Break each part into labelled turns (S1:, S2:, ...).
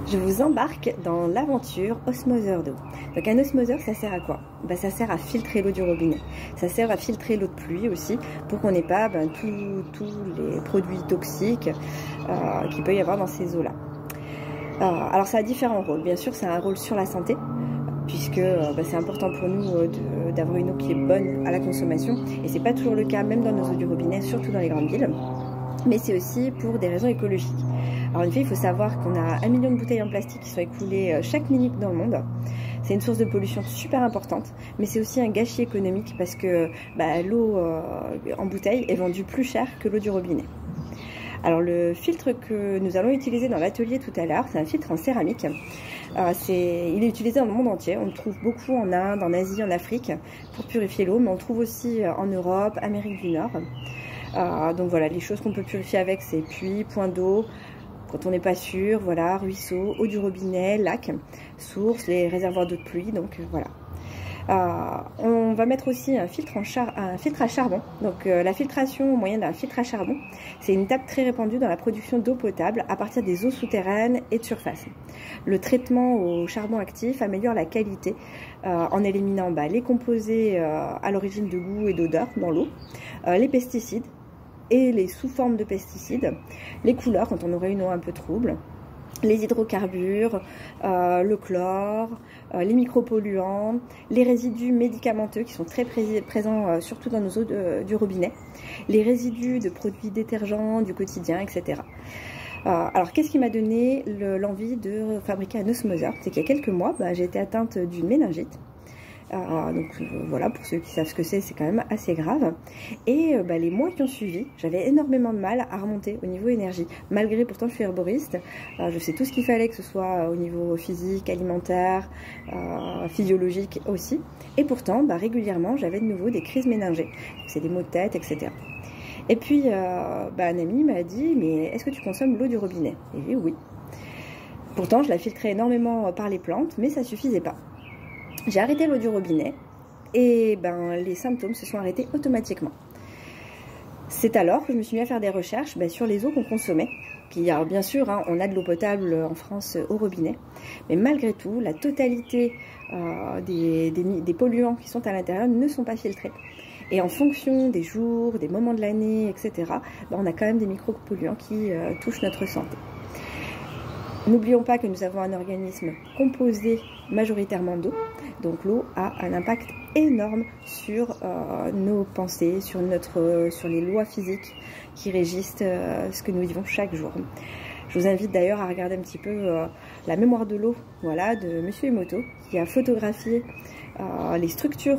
S1: Je vous embarque dans l'aventure osmoseur d'eau. Donc un osmoseur, ça sert à quoi? Ça sert à filtrer l'eau du robinet. Ça sert à filtrer l'eau de pluie aussi pour qu'on n'ait pas tous les produits toxiques qu'il peut y avoir dans ces eaux-là. Alors ça a différents rôles. Bien sûr, ça a un rôle sur la santé puisque c'est important pour nous d'avoir une eau qui est bonne à la consommation. Et c'est pas toujours le cas, même dans nos eaux du robinet, surtout dans les grandes villes. Mais c'est aussi pour des raisons écologiques. Alors en effet, il faut savoir qu'on a 1 million de bouteilles en plastique qui sont écoulées chaque minute dans le monde. C'est une source de pollution super importante, mais c'est aussi un gâchis économique parce que l'eau en bouteille est vendue plus cher que l'eau du robinet. Alors le filtre que nous allons utiliser dans l'atelier tout à l'heure, c'est un filtre en céramique. Il est utilisé dans le monde entier. On le trouve beaucoup en Inde, en Asie, en Afrique pour purifier l'eau, mais on le trouve aussi en Europe, Amérique du Nord. Donc voilà, les choses qu'on peut purifier avec, c'est puits, point d'eau, quand on n'est pas sûr, voilà, ruisseau, eau du robinet, lac, source, les réservoirs d'eau de pluie, donc voilà. On va mettre aussi un filtre à charbon. Donc la filtration au moyen d'un filtre à charbon, c'est une étape très répandue dans la production d'eau potable à partir des eaux souterraines et de surface. Le traitement au charbon actif améliore la qualité en éliminant les composés à l'origine de goût et d'odeur dans l'eau, les pesticides et les sous-formes de pesticides, les couleurs quand on aurait une eau un peu trouble, les hydrocarbures, le chlore, les micropolluants, les résidus médicamenteux qui sont très présents surtout dans nos eaux du robinet, les résidus de produits détergents du quotidien, etc. Alors qu'est-ce qui m'a donné l'envie de fabriquer un osmoseur? C'est qu'il y a quelques mois, j'ai été atteinte d'une méningite. Voilà, pour ceux qui savent ce que c'est quand même assez grave. Et les mois qui ont suivi, j'avais énormément de mal à remonter au niveau énergie. Malgré, pourtant je suis herboriste, je sais tout ce qu'il fallait, que ce soit au niveau physique, alimentaire, physiologique aussi. Et pourtant, régulièrement, j'avais de nouveau des crises méningées. C'est des maux de tête, etc. Et puis, un ami m'a dit, mais est-ce que tu consommes l'eau du robinet? Et j'ai dit oui. Pourtant, je la filtrais énormément par les plantes, mais ça suffisait pas. J'ai arrêté l'eau du robinet et les symptômes se sont arrêtés automatiquement. C'est alors que je me suis mis à faire des recherches sur les eaux qu'on consommait. Puis, alors bien sûr, on a de l'eau potable en France au robinet, mais malgré tout, la totalité des polluants qui sont à l'intérieur ne sont pas filtrés. Et en fonction des jours, des moments de l'année, etc., on a quand même des micropolluants qui touchent notre santé. N'oublions pas que nous avons un organisme composé majoritairement d'eau, donc l'eau a un impact énorme sur nos pensées, sur les lois physiques qui régissent ce que nous vivons chaque jour. Je vous invite d'ailleurs à regarder un petit peu la mémoire de l'eau, voilà, de Monsieur Emoto, qui a photographié les structures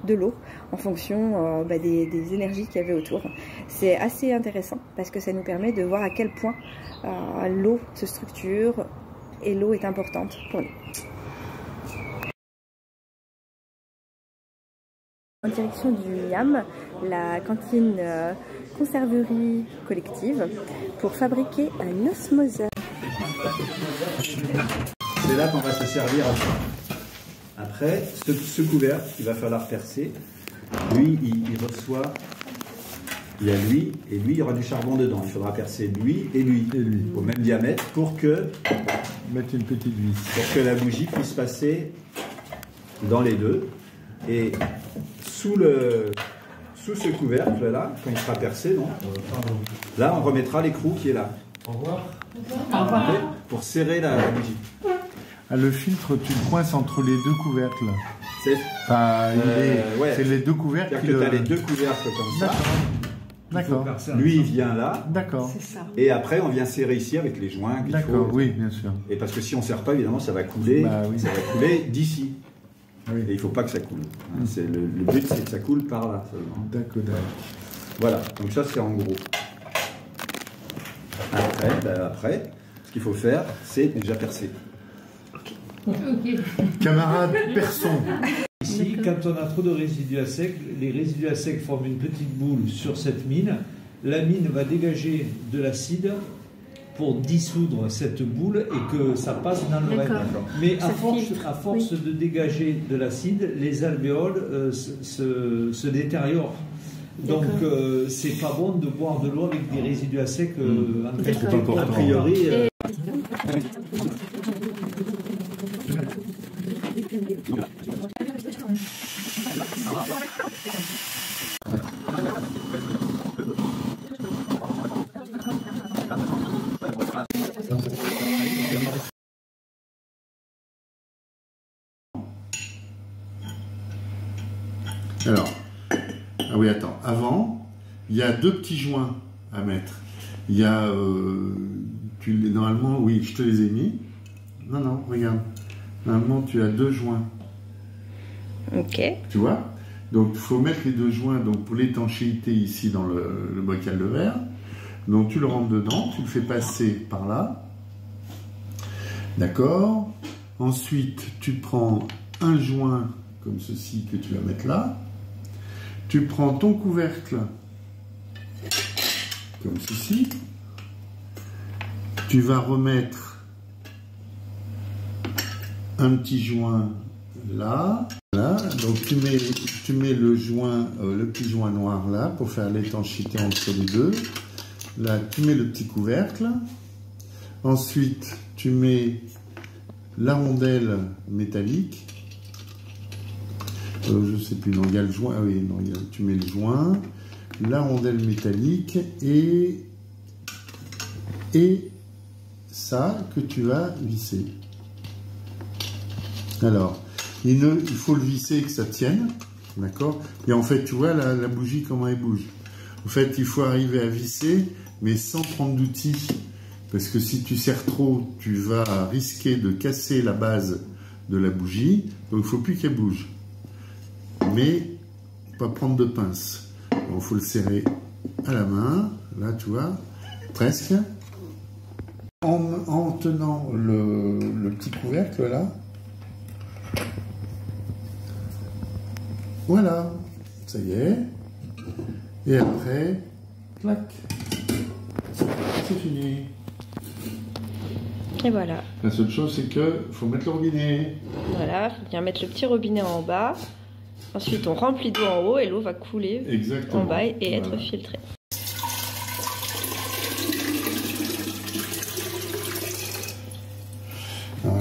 S1: de l'eau en fonction des énergies qu'il y avait autour. C'est assez intéressant parce que ça nous permet de voir à quel point l'eau se structure et l'eau est importante pour nous. En direction du YAM, la cantine conserverie collective, pour fabriquer un osmoseur.
S2: C'est là qu'on va se servir à ça. Après, ce couvercle, il va falloir percer. Lui, il reçoit, il y a lui, et lui, il y aura du charbon dedans. Il faudra percer lui et lui, au même diamètre, pour que,
S3: mettre une petite vis,
S2: pour que la bougie puisse passer dans les deux. Et sous ce couvercle-là, quand il sera percé, non, là, on remettra l'écrou qui est là.
S3: Au revoir.
S2: Au revoir. Pour serrer la bougie.
S3: Ah, le filtre, tu le coinces entre les deux couvercles.
S2: C'est
S3: c'est les deux couvercles.
S2: C'est-à-dire que tu as les deux couvercles comme ça.
S3: D'accord.
S2: Lui, il vient là.
S3: D'accord.
S2: Et après, on vient serrer ici avec les joints.
S3: D'accord, oui, bien sûr.
S2: Et parce que si on ne serre pas, évidemment, ça va couler.
S3: Oui.
S2: Ça va couler d'ici.
S3: Oui.
S2: Et il ne faut pas que ça coule. Le but, c'est que ça coule par là seulement.
S3: D'accord.
S2: Voilà, donc ça, c'est en gros. Après, ce qu'il faut faire, c'est déjà percer.
S3: Camarade, perçons.
S4: Ici, quand on a trop de résidus à sec, les résidus à sec forment une petite boule sur cette mine. La mine va dégager de l'acide pour dissoudre cette boule et que ça passe dans le reste. Mais à force de dégager de l'acide, les alvéoles se détériorent. Donc c'est pas bon de boire de l'eau avec des résidus à sec en
S2: a priori.
S3: Alors, ah oui, attends, avant, il y a 2 petits joints à mettre. Il y a, normalement, oui, je te les ai mis. Non, non, regarde. Normalement, tu as 2 joints.
S1: Ok.
S3: Tu vois? Donc, il faut mettre les 2 joints donc, pour l'étanchéité ici dans le bocal de verre. Donc, tu le rentres dedans, tu le fais passer par là. D'accord? Ensuite, tu prends un joint comme ceci que tu vas mettre là. Tu prends ton couvercle comme ceci. Tu vas remettre un petit joint là. Voilà. Donc tu mets le joint, le petit joint noir là pour faire l'étanchéité entre les deux. Là, tu mets le petit couvercle. Ensuite, tu mets la rondelle métallique. Je sais plus, non, il y a le joint. Ah oui, non, tu mets le joint, la rondelle métallique et ça que tu vas visser. Alors, il faut le visser et que ça tienne, d'accord? Et en fait, tu vois la bougie comment elle bouge. En fait, il faut arriver à visser, mais sans prendre d'outils, parce que si tu serres trop, tu vas risquer de casser la base de la bougie. Donc, il ne faut plus qu'elle bouge. Mais pas prendre de pince. Il faut le serrer à la main, là tu vois, presque. En tenant le petit couvercle là. Voilà, ça y est. Et après, clac, c'est fini.
S1: Et voilà.
S3: La seule chose c'est que faut mettre le robinet.
S1: Voilà, il faut bien mettre le petit robinet en bas. Ensuite, on remplit d'eau en haut et l'eau va couler
S3: Exactement.
S1: en bas et être
S3: Voilà.
S1: filtrée.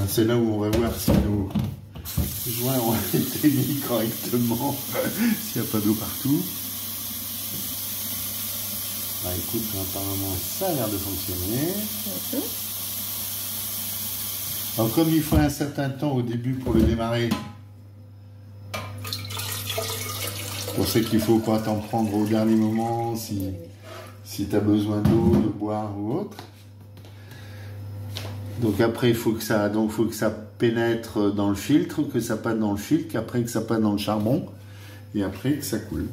S3: C'est là où on va voir si nos joints ont été mis correctement, s'il n'y a pas d'eau partout. Bah écoute, apparemment ça a l'air de fonctionner. Alors comme il faut un certain temps au début pour le démarrer, pour ça qu'il ne faut pas t'en prendre au dernier moment si tu as besoin d'eau, de boire ou autre. Donc après, il faut que ça pénètre dans le filtre, que ça passe dans le filtre, qu'après que ça passe dans le charbon, et après que ça coule.